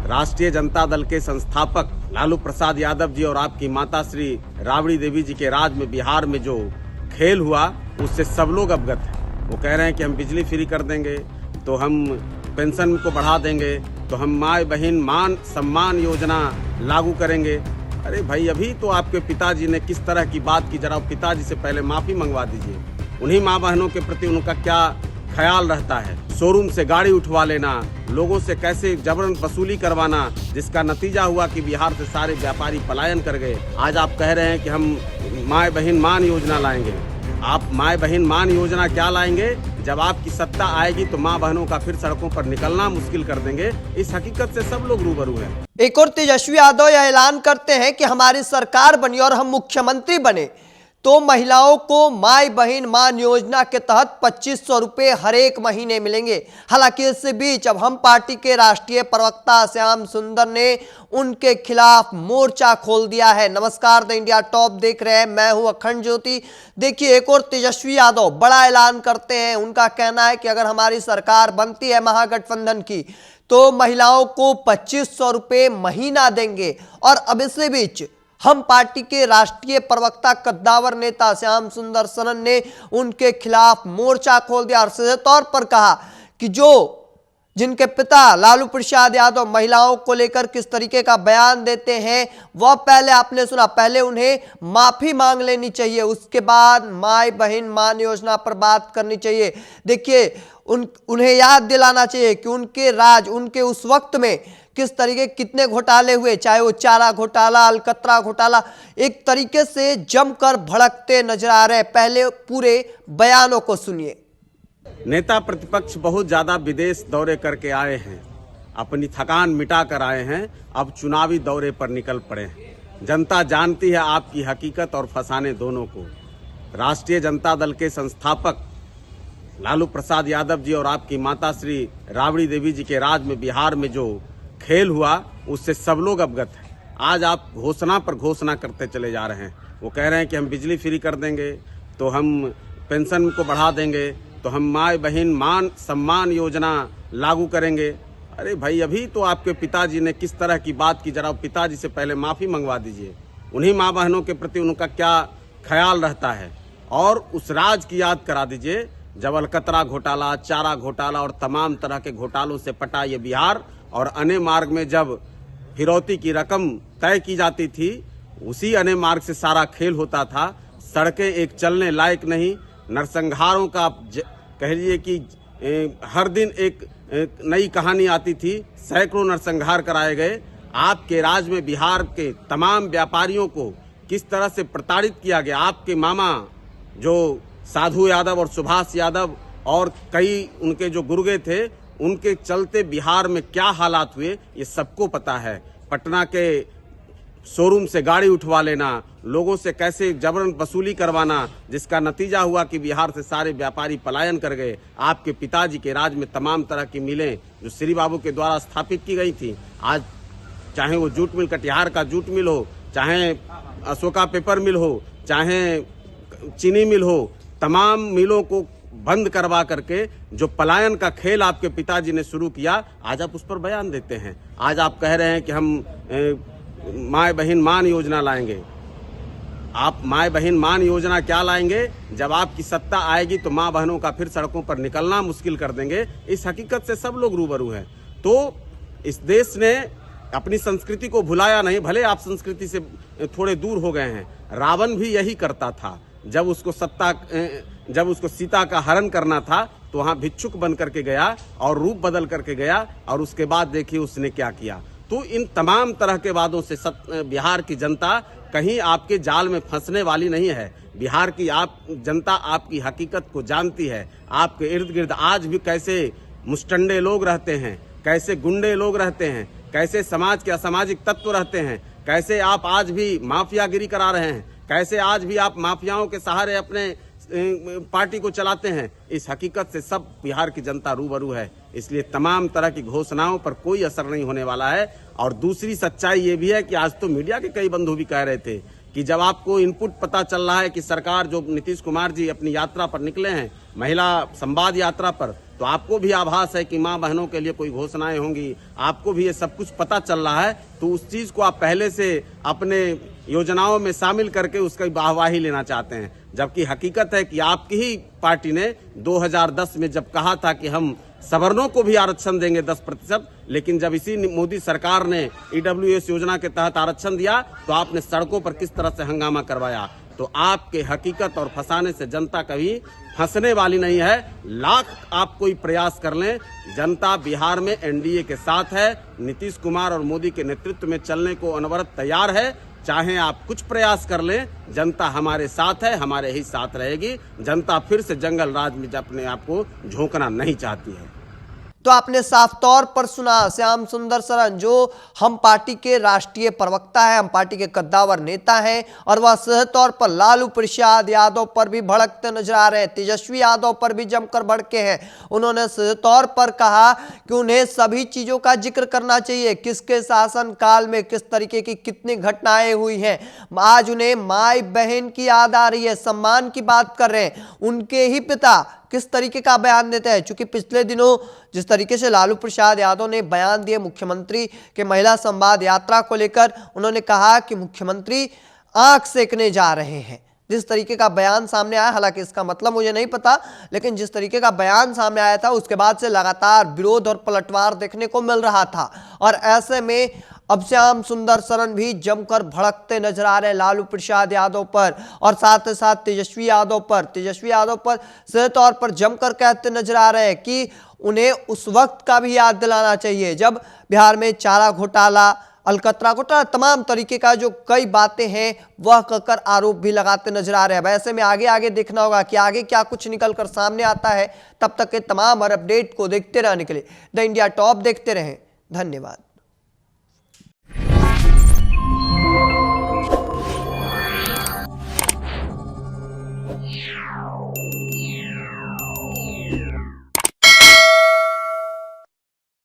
राष्ट्रीय जनता दल के संस्थापक लालू प्रसाद यादव जी और आपकी माता श्री राबड़ी देवी जी के राज में बिहार में जो खेल हुआ उससे सब लोग अवगत हैं। वो कह रहे हैं कि हम बिजली फ्री कर देंगे, तो हम पेंशन को बढ़ा देंगे, तो हम माँ बहन मान सम्मान योजना लागू करेंगे। अरे भाई, अभी तो आपके पिताजी ने किस तरह की बात की, जरा पिताजी से पहले माफ़ी मंगवा दीजिए। उन्हीं माँ बहनों के प्रति उनका क्या ख्याल रहता है। शोरूम से गाड़ी उठवा लेना, लोगों से कैसे जबरन वसूली करवाना, जिसका नतीजा हुआ कि बिहार से सारे व्यापारी पलायन कर गए। आज आप कह रहे हैं कि हम माँ बहन मान योजना लाएंगे। आप माँ बहन मान योजना क्या लाएंगे? जब आपकी सत्ता आएगी तो माँ बहनों का फिर सड़कों पर निकलना मुश्किल कर देंगे। इस हकीकत से सब लोग रूबरू हैं। एक और तेजस्वी यादव यह ऐलान करते हैं कि हमारी सरकार बनी और हम मुख्यमंत्री बने तो महिलाओं को माई बहन मान योजना के तहत 2500 रुपए हर एक महीने मिलेंगे। हालांकि इस बीच अब हम पार्टी के राष्ट्रीय प्रवक्ता श्याम सुंदर ने उनके खिलाफ मोर्चा खोल दिया है। नमस्कार, द इंडिया टॉप देख रहे हैं, मैं हूं अखंड ज्योति। देखिए, एक और तेजस्वी यादव बड़ा ऐलान करते हैं। उनका कहना है कि अगर हमारी सरकार बनती है महागठबंधन की तो महिलाओं को 2500 रुपए महीना देंगे। और अब इसी बीच हम पार्टी के राष्ट्रीय प्रवक्ता कद्दावर नेता श्याम सुंदर सरन ने उनके खिलाफ मोर्चा खोल दिया और सीधे तौर पर कहा कि जिनके पिता लालू प्रसाद यादव महिलाओं को लेकर किस तरीके का बयान देते हैं वह पहले आपने सुना। पहले उन्हें माफी मांग लेनी चाहिए, उसके बाद माई बहन मान योजना पर बात करनी चाहिए। देखिए, उन्हें याद दिलाना चाहिए कि उनके राज, उनके उस वक्त में किस तरीके कितने घोटाले हुए, चाहे वो चारा घोटाला, अलकतरा घोटाला, एक तरीके से जमकर भड़कते नजर आ रहे। पहले पूरे बयानों को सुनिए। नेता प्रतिपक्ष बहुत ज्यादा विदेश दौरे करके आए हैं, अपनी थकान मिटा कर आए हैं, अब चुनावी दौरे पर निकल पड़े हैं। जनता जानती है आपकी हकीकत और फसाने दोनों को। राष्ट्रीय जनता दल के संस्थापक लालू प्रसाद यादव जी और आपकी माता श्री राबड़ी देवी जी के राज में बिहार में जो खेल हुआ उससे सब लोग अवगत हैं। आज आप घोषणा पर घोषणा करते चले जा रहे हैं। वो कह रहे हैं कि हम बिजली फ्री कर देंगे, तो हम पेंशन को बढ़ा देंगे, तो हम माँ बहन मान सम्मान योजना लागू करेंगे। अरे भाई, अभी तो आपके पिताजी ने किस तरह की बात की, जरा पिताजी से पहले माफ़ी मंगवा दीजिए। उन्हीं माँ बहनों के प्रति उनका क्या ख्याल रहता है और उस राज की याद करा दीजिए जब अलकतरा घोटाला, चारा घोटाला और तमाम तरह के घोटालों से पटा ये बिहार। और अने मार्ग में जब फिरौती की रकम तय की जाती थी, उसी अने मार्ग से सारा खेल होता था। सड़कें एक चलने लायक नहीं, नरसंहारों का कह लीजिए कि हर दिन एक नई कहानी आती थी। सैकड़ों नरसंहार कराए गए। आपके राज में बिहार के तमाम व्यापारियों को किस तरह से प्रताड़ित किया गया। आपके मामा जो साधु यादव और सुभाष यादव और कई उनके जो गुर्गे थे, उनके चलते बिहार में क्या हालात हुए ये सबको पता है। पटना के शोरूम से गाड़ी उठवा लेना, लोगों से कैसे जबरन वसूली करवाना, जिसका नतीजा हुआ कि बिहार से सारे व्यापारी पलायन कर गए। आपके पिताजी के राज में तमाम तरह की मिलें जो श्री बाबू के द्वारा स्थापित की गई थी, आज चाहे वो जूट मिल, कटिहार का जूट मिल हो, चाहे अशोका पेपर मिल हो, चाहे चीनी मिल हो, तमाम मिलों को बंद करवा करके जो पलायन का खेल आपके पिताजी ने शुरू किया, आज आप उस पर बयान देते हैं। आज आप कह रहे हैं कि हम माँ बहन मान योजना लाएंगे। आप माँ बहन मान योजना क्या लाएंगे? जब आपकी सत्ता आएगी तो माँ बहनों का फिर सड़कों पर निकलना मुश्किल कर देंगे। इस हकीकत से सब लोग रूबरू हैं। तो इस देश ने अपनी संस्कृति को भुलाया नहीं, भले आप संस्कृति से थोड़े दूर हो गए हैं। रावण भी यही करता था। जब उसको सीता का हरण करना था तो वहां भिक्षुक बन करके गया और रूप बदल करके गया, और उसके बाद देखिए उसने क्या किया। तो इन तमाम तरह के वादों से बिहार की जनता कहीं आपके जाल में फंसने वाली नहीं है। बिहार की जनता आपकी हकीकत को जानती है। आपके इर्द गिर्द आज भी कैसे मुस्टंडे लोग रहते हैं, कैसे गुंडे लोग रहते हैं, कैसे समाज के असामाजिक तत्व रहते हैं, कैसे आप आज भी माफियागिरी करा रहे हैं, कैसे आज भी आप माफियाओं के सहारे अपने पार्टी को चलाते हैं। इस हकीकत से सब बिहार की जनता रूबरू है। इसलिए तमाम तरह की घोषणाओं पर कोई असर नहीं होने वाला है। और दूसरी सच्चाई ये भी है कि आज तो मीडिया के कई बंधु भी कह रहे थे कि जब आपको इनपुट पता चल रहा है कि सरकार जो नीतीश कुमार जी अपनी यात्रा पर निकले हैं महिला संवाद यात्रा पर, तो आपको भी आभास है कि मां बहनों के लिए कोई घोषणाएं होंगी, आपको भी ये सब कुछ पता चल रहा है। तो उस चीज को आप पहले से अपने योजनाओं में शामिल करके उसका वाहवाही लेना चाहते हैं, जबकि हकीकत है कि आपकी ही पार्टी ने 2010 में जब कहा था कि हम सवर्णों को भी आरक्षण देंगे 10%, लेकिन जब इसी मोदी सरकार ने ईडब्ल्यूएस योजना के तहत आरक्षण दिया तो आपने सड़कों पर किस तरह से हंगामा करवाया। तो आपके हकीकत और फंसाने से जनता कभी फंसने वाली नहीं है। लाख आप कोई प्रयास कर लें, जनता बिहार में एनडीए के साथ है, नीतीश कुमार और मोदी के नेतृत्व में चलने को अनवरत तैयार है। चाहे आप कुछ प्रयास कर लें, जनता हमारे साथ है, हमारे ही साथ रहेगी। जनता फिर से जंगल राज में अपने आप को झोंकना नहीं चाहती है। तो आपने साफ तौर पर सुना श्याम सुंदर शरण, जो हम पार्टी के राष्ट्रीय प्रवक्ता है, हम पार्टी के कद्दावर नेता हैं, और वह सहज तौर पर लालू प्रसाद यादव पर भी भड़कते नजर आ रहे हैं, तेजस्वी यादव पर भी जमकर भड़के हैं। उन्होंने सहज तौर पर कहा कि उन्हें सभी चीजों का जिक्र करना चाहिए, किसके शासन काल में किस तरीके की कितनी घटनाएं हुई हैं। आज उन्हें माई बहन की याद आ रही है, सम्मान की बात कर रहे हैं। उनके ही पिता किस तरीके का बयान देते हैं, क्योंकि पिछले दिनों जिस तरीके से लालू प्रसाद यादव ने बयान दिए मुख्यमंत्री के महिला संवाद यात्रा को लेकर, उन्होंने कहा कि मुख्यमंत्री आंख सेकने जा रहे हैं। जिस तरीके का बयान सामने आया, हालांकि इसका मतलब मुझे नहीं पता, लेकिन जिस तरीके का बयान सामने आया था उसके बाद से लगातार विरोध और पलटवार देखने को मिल रहा था। और ऐसे में अब श्याम सुंदर शरण भी जमकर भड़कते नजर आ रहे हैं लालू प्रसाद यादव पर, और साथ ही साथ तेजस्वी यादव पर सीधे तौर पर जमकर कहते नजर आ रहे हैं कि उन्हें उस वक्त का भी याद दिलाना चाहिए जब बिहार में चारा घोटाला, अलकतरा घोटाला, तमाम तरीके का जो कई बातें हैं वह कहकर आरोप भी लगाते नजर आ रहे हैं। ऐसे में आगे देखना होगा कि आगे क्या कुछ निकल कर सामने आता है। तब तक के तमाम और अपडेट को देखते रहने के लिए द इंडिया टॉप देखते रहें। धन्यवाद। Yeah.